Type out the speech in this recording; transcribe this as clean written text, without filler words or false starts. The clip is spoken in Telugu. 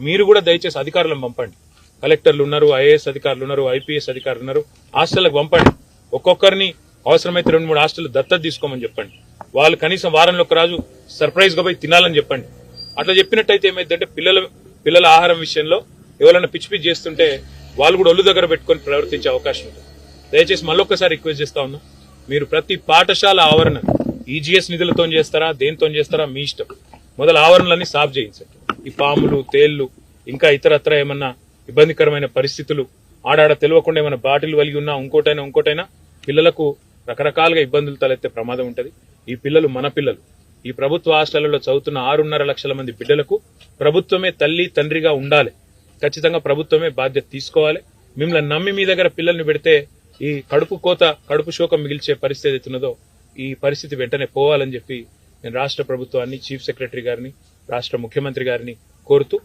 మీరు కూడా దయచేసి అధికారులను పంపండి. కలెక్టర్లు ఉన్నారు, ఐఏఎస్ అధికారులు ఉన్నారు, ఐపీఎస్ అధికారులు ఉన్నారు, హాస్టళ్లకు పంపండి. ఒక్కొక్కరిని అవసరమైతే 2-3 హాస్టల్ దత్తత తీసుకోమని చెప్పండి. వాళ్ళు కనీసం వారంలో ఒక రోజు సర్ప్రైజ్ గా పోయి తినాలని చెప్పండి. అట్లా చెప్పినట్టయితే ఏమైందంటే పిల్లల ఆహారం విషయంలో ఎవరైనా పిచ్చి పిచ్చి చేస్తుంటే వాళ్ళు కూడా ఒళ్ళు దగ్గర పెట్టుకొని ప్రవర్తించే అవకాశం ఉంటుంది. దయచేసి మళ్ళొక్కసారి రిక్వెస్ట్ చేస్తా ఉన్నా, మీరు ప్రతి పాఠశాల ఆవరణ ఈజీఎస్ నిధులతో చేస్తారా, దేనితో చేస్తారా మీ ఇష్టం. మొదల ఆవరణలన్నీ సాఫ్ చేయించండి. ఈ పాములు, తేళ్లు, ఇంకా ఇతరత్ర ఏమన్నా ఇబ్బందికరమైన పరిస్థితులు ఆడాడ తెలియకుండా ఏమైనా బాటిల్ వలిగి ఉన్నా ఇంకోటైనా పిల్లలకు రకరకాలుగా ఇబ్బందులు తలెత్తే ప్రమాదం ఉంటది. ఈ పిల్లలు మన పిల్లలు. ఈ ప్రభుత్వ హాస్టళ్లలో చదువుతున్న 6.5 లక్షల మంది బిడ్డలకు ప్రభుత్వమే తల్లి తండ్రిగా ఉండాలి. ఖచ్చితంగా ప్రభుత్వమే బాధ్యత తీసుకోవాలి. మిమ్మల్ని నమ్మి మీ దగ్గర పిల్లల్ని పెడితే ఈ కడుపు శోకం మిగిల్చే పరిస్థితి అవుతున్నదో ఈ పరిస్థితి వెంటనే పోవాలని చెప్పి నేను రాష్ట్ర ప్రభుత్వాన్ని, చీఫ్ సెక్రటరీ గారిని, రాష్ట్ర ముఖ్యమంత్రి గారిని కోరుతూ